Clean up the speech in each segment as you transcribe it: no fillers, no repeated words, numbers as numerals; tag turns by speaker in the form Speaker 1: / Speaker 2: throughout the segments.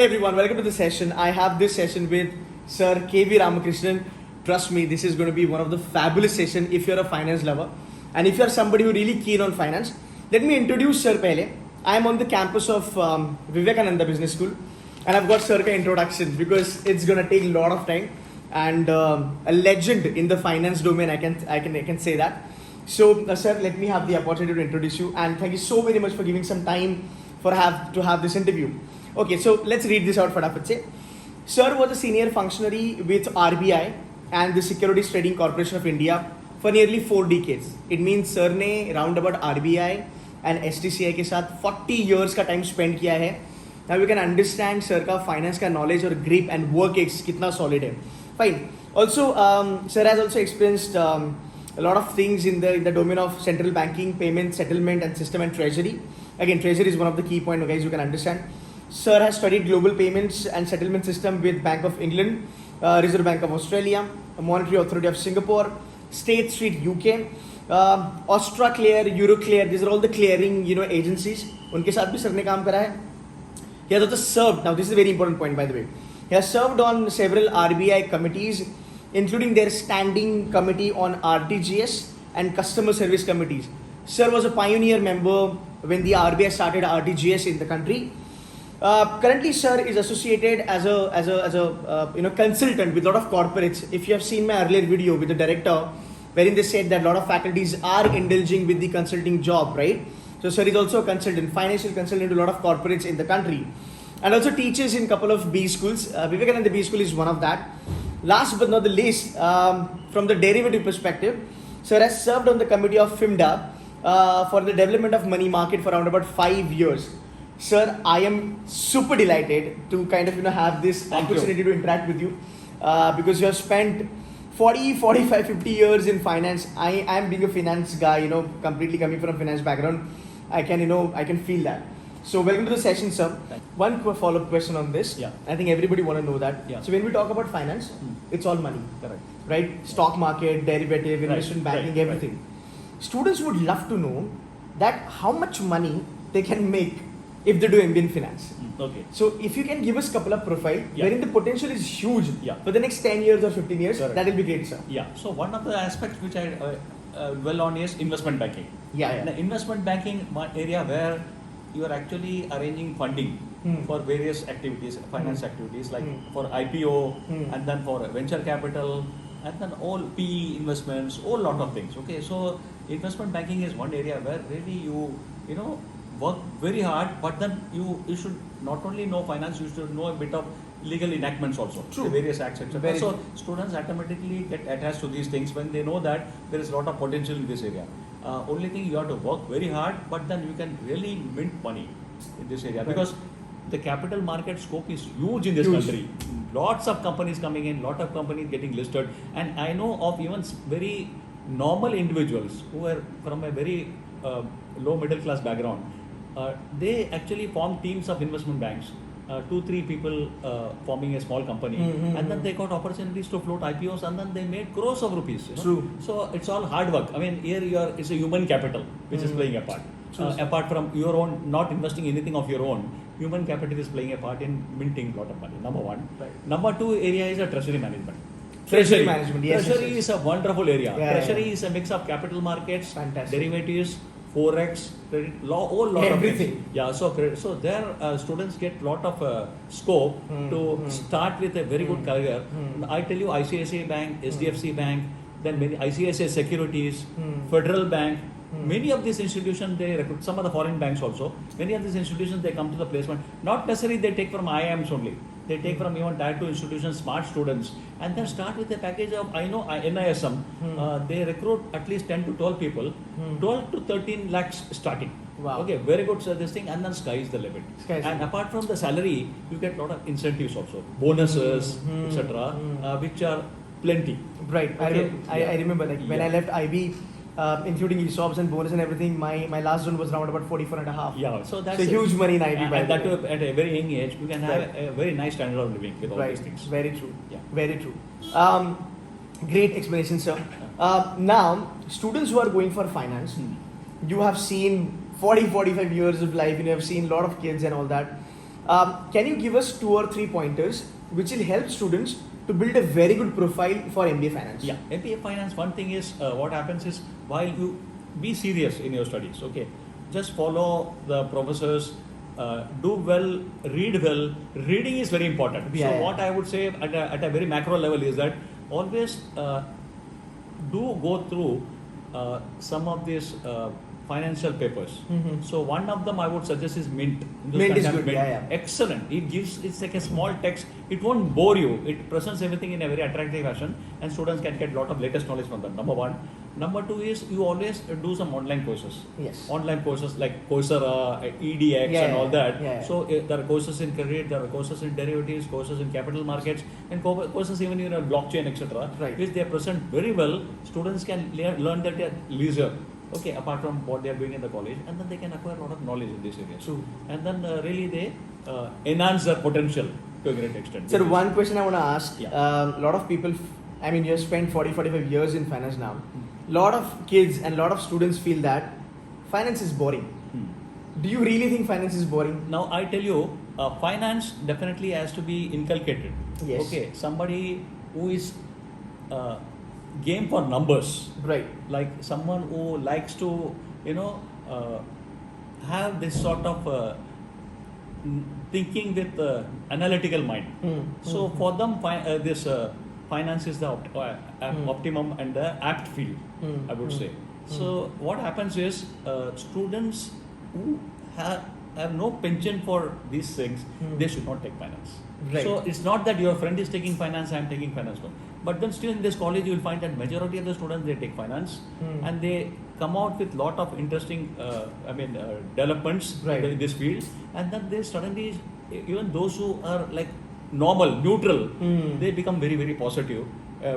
Speaker 1: everyone, welcome to the session. I have this session with Sir K.V. Ramakrishnan. Trust me, this is going to be one of the fabulous sessions if you're a finance lover. And if you're somebody who really keen on finance, let me introduce Sir Pehle. I am on the campus of Vivekananda Business School. And I've got Sir ka introduction because it's going to take a lot of time. And a legend in the finance domain, I can say that. So, sir, let me have the opportunity to introduce you. And thank you so very much for giving some time to have this interview. Okay, so let's read this out fatafat se. Sir was a senior functionary with RBI and the Securities Trading Corporation of India for nearly 4 decades. It means sir ने round about RBI and STCI के साथ 40 years का time spend किया है. Now we can understand sir का finance का knowledge और grip and work ethics कितना solid है. Fine. Also, sir has also experienced a lot of things in the domain of central banking, payment, settlement, and system and treasury. Again, treasury is one of the key points, guys. You can understand. Sir has studied global payments and settlement system with Bank of England, Reserve Bank of Australia, Monetary Authority of Singapore, State Street UK, Austraclear, Euroclear. These are all the clearing agencies. उनके साथ भी sir ने काम करा है. He has also served. Now this is a very important point, by the way. He has served on several RBI committees, including their standing committee on RTGS and customer service committees. Sir was a pioneer member when the RBI started RTGS in the country. Currently, sir is associated as a consultant with a lot of corporates. If you have seen my earlier video with the director, wherein they said that a lot of faculties are indulging with the consulting job, right? So, sir is also a consultant, financial consultant to a lot of corporates in the country, and also teaches in a couple of B schools. Vivekananda B school is one of that. Last but not the least, from the derivative perspective, sir has served on the committee of FIMDA for the development of money market for around about 5 years. Sir, I am super delighted to kind of have this opportunity to interact with you because you have spent 40, 45, 50 years in finance. I am being a finance guy, completely coming from a finance background. I can feel that. So welcome to the session, sir. One follow-up question on this.
Speaker 2: Yeah.
Speaker 1: I think everybody want to know that.
Speaker 2: Yeah.
Speaker 1: So when we talk about finance, it's all money.
Speaker 2: Correct.
Speaker 1: Right? Stock market, derivative, investment banking, everything. Students would love to know that how much money they can make if they do MBA in finance.
Speaker 2: Okay.
Speaker 1: So if you can give us a couple of profile wherein the potential is huge for the next 10 years or 15 years, that will be great, sir.
Speaker 2: Yeah. So one of the aspects which I dwell on is investment banking.
Speaker 1: Yeah.
Speaker 2: The investment banking area where you are actually arranging funding for various activities, finance activities like for IPO and then for venture capital and then all PE investments, all lot of things. Okay. So investment banking is one area where really you work very hard, but then you should not only know finance, you should know a bit of legal enactments also.
Speaker 1: True.
Speaker 2: The various acts, etc.
Speaker 1: Very
Speaker 2: So
Speaker 1: true.
Speaker 2: students automatically get attached to these things when they know that there is a lot of potential in this area. Only thing you have to work very hard, but then you can really mint money in this area because the capital market scope is huge in this country. Lots of companies coming in, lot of companies getting listed, and I know of even very normal individuals who are from a very low middle class background. They actually form teams of investment banks, 2-3 people forming a small company, and then they got opportunities to float IPOs, and then they made crores of rupees.
Speaker 1: True.
Speaker 2: So it's all hard work. I mean, here it's a human capital which is playing a part. Apart from your own, not investing anything of your own, human capital is playing a part in minting a lot of money. Number one. Right. Number two area is a treasury management.
Speaker 1: Treasury management. Yes.
Speaker 2: Treasury is a wonderful area.
Speaker 1: Yeah,
Speaker 2: Treasury is a mix of capital markets, derivatives, forex, credit, all lot
Speaker 1: everything.
Speaker 2: of things. Yeah, so there students get lot of scope to start with a very good career. I tell you, ICICI Bank, SDFC Bank, then many ICICI Securities, Federal Bank. Many of these institutions they recruit. Some of the foreign banks also. Many of these institutions they come to the placement. Not necessarily they take from IIMs only. They take from even tier 2 institutions, smart students, and then start with a package of NISM. They recruit at least 10 to 12 people, 12 to 13 lakhs starting.
Speaker 1: Wow.
Speaker 2: Okay, very good. So this thing, and then sky is the limit. And apart from the salary, you get a lot of incentives also, bonuses, etc., which are plenty.
Speaker 1: Right.
Speaker 2: Okay.
Speaker 1: I remember when I left IB. Including ESOPs and bonus and everything, my last one was around about 44.5.
Speaker 2: Yeah, so that's
Speaker 1: huge money in IB.
Speaker 2: And that too, at a very young age, you can have a very nice standard of living with all these things.
Speaker 1: Very true.
Speaker 2: Yeah.
Speaker 1: Very true. Great explanation, sir. Now, students who are going for finance, you have seen 40-45 years of life, you have seen a lot of kids and all that. Can you give us 2 or 3 pointers which will help students to build a very good profile for MBA Finance?
Speaker 2: Yeah, MBA Finance, one thing is what happens is while you be serious in your studies, okay, just follow the professors, do well, read well. Reading is very important.
Speaker 1: Yeah,
Speaker 2: so
Speaker 1: yeah.
Speaker 2: what I would say at a very macro level is that always do go through some of these financial papers.
Speaker 1: Mhm.
Speaker 2: So one of them I would suggest is Mint.
Speaker 1: Mint is
Speaker 2: Hindustan
Speaker 1: good, yeah, yeah.
Speaker 2: Excellent. It's like a small text. It won't bore you. It presents everything in a very attractive fashion, and students can get a lot of latest knowledge from that. Number one. Number two is you always do some online courses.
Speaker 1: Yes.
Speaker 2: Online courses like Coursera, EDX,
Speaker 1: Yeah,
Speaker 2: and all that.
Speaker 1: yeah.
Speaker 2: So there are courses in credit, there are courses in derivatives, courses in capital markets, and courses even in blockchain, etc.
Speaker 1: Right.
Speaker 2: Which they present very well. Students can learn that at leisure. Okay, apart from what they are doing in the college, and then they can acquire a lot of knowledge in this area.
Speaker 1: True.
Speaker 2: And then really they enhance their potential to a great extent.
Speaker 1: Sir, one question I want to ask.
Speaker 2: Yeah.
Speaker 1: A lot of people, I mean, you have spent 40-45 years in finance now. Lot of kids and lot of students feel that finance is boring. Do you really think finance is boring?
Speaker 2: Now I tell you, finance definitely has to be inculcated.
Speaker 1: Yes.
Speaker 2: Okay, somebody who is game for numbers,
Speaker 1: Right.
Speaker 2: like someone who likes to, have this sort of thinking with analytical mind. So for them, this finance is the optimum and the apt field, I would say. So what happens is students who have no penchant for these things, they should not take finance.
Speaker 1: Right.
Speaker 2: So it's not that your friend is taking finance, I am taking finance. No. But then still in this college you will find that majority of the students, they take finance and they come out with lot of interesting developments
Speaker 1: Right.
Speaker 2: in this field, and then they suddenly, even those who are like normal, neutral, they become very, very positive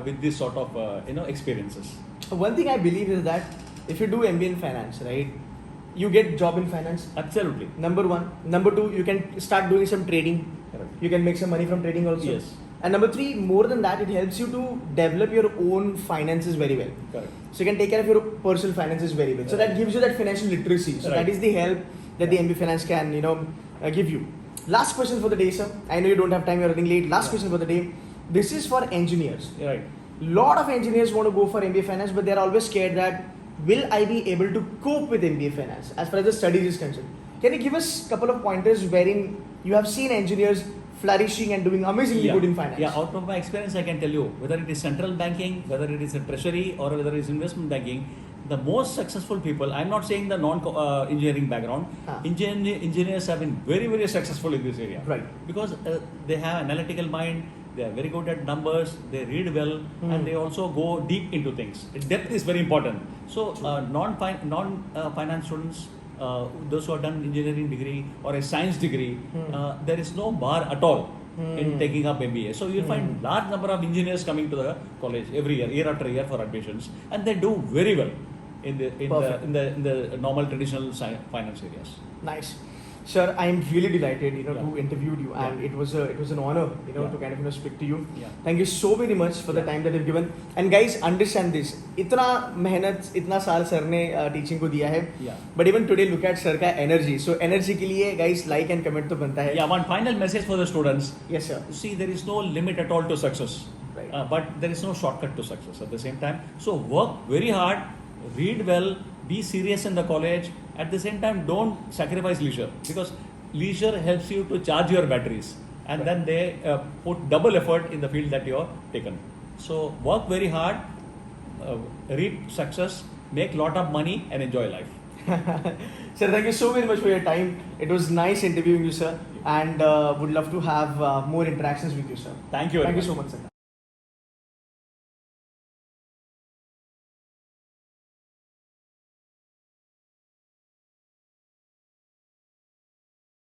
Speaker 2: with this sort of experiences.
Speaker 1: One thing I believe is that if you do MBA in finance, right, you get job in finance.
Speaker 2: Absolutely.
Speaker 1: Number one. Number two, you can start doing some trading.
Speaker 2: Correct.
Speaker 1: You can make some money from trading also.
Speaker 2: Yes.
Speaker 1: And number three, more than that, it helps you to develop your own finances very well.
Speaker 2: Correct.
Speaker 1: So you can take care of your personal finances very well. So that gives you that financial literacy. So
Speaker 2: Right.
Speaker 1: that is the help that the MBA Finance can, give you. Last question for the day, sir. I know you don't have time, you're running late. Last question for the day. This is for engineers.
Speaker 2: Right.
Speaker 1: Lot of engineers want to go for MBA Finance, but they're always scared that will I be able to cope with MBA Finance as far as the studies is concerned. Can you give us a couple of pointers wherein you have seen engineers flourishing and doing amazingly good in finance?
Speaker 2: Yeah, out of my experience, I can tell you, whether it is central banking, whether it is a treasury, or whether it is investment banking, the most successful people, I'm not saying the non-engineering background, engineers have been very, very successful in this area.
Speaker 1: Right.
Speaker 2: Because they have analytical mind, they are very good at numbers, they read well, and they also go deep into things. Depth is very important. So non-finance students, those who have done engineering degree or a science degree, there is no bar at all in taking up MBA. So you'll find large number of engineers coming to the college every year after year for admissions, and they do very well in the normal traditional finance areas.
Speaker 1: Nice. Sir, I am really delighted, to interview you, and it was an honor, to kind of speak to you.
Speaker 2: Yeah.
Speaker 1: Thank you so very much for the time that you've given. And guys, understand this. इतना मेहनत, इतना साल sir ने teaching को दिया है.
Speaker 2: Yeah.
Speaker 1: But even today, look at sir का energy. So energy के लिए guys like and comment तो बनता है.
Speaker 2: Yeah, one final message for the students.
Speaker 1: Yes, sir.
Speaker 2: See, there is no limit at all to success.
Speaker 1: Right.
Speaker 2: But there is no shortcut to success at the same time. So work very hard, read well, be serious in the college. At the same time, don't sacrifice leisure, because leisure helps you to charge your batteries, and then they put double effort in the field that you have taken. So work very hard, reap success, make lot of money, and enjoy life.
Speaker 1: Sir, thank you so very much for your time. It was nice interviewing you, sir, and would love to have more interactions with you, sir.
Speaker 2: Thank you very
Speaker 1: Thank you
Speaker 2: much.
Speaker 1: so much, sir.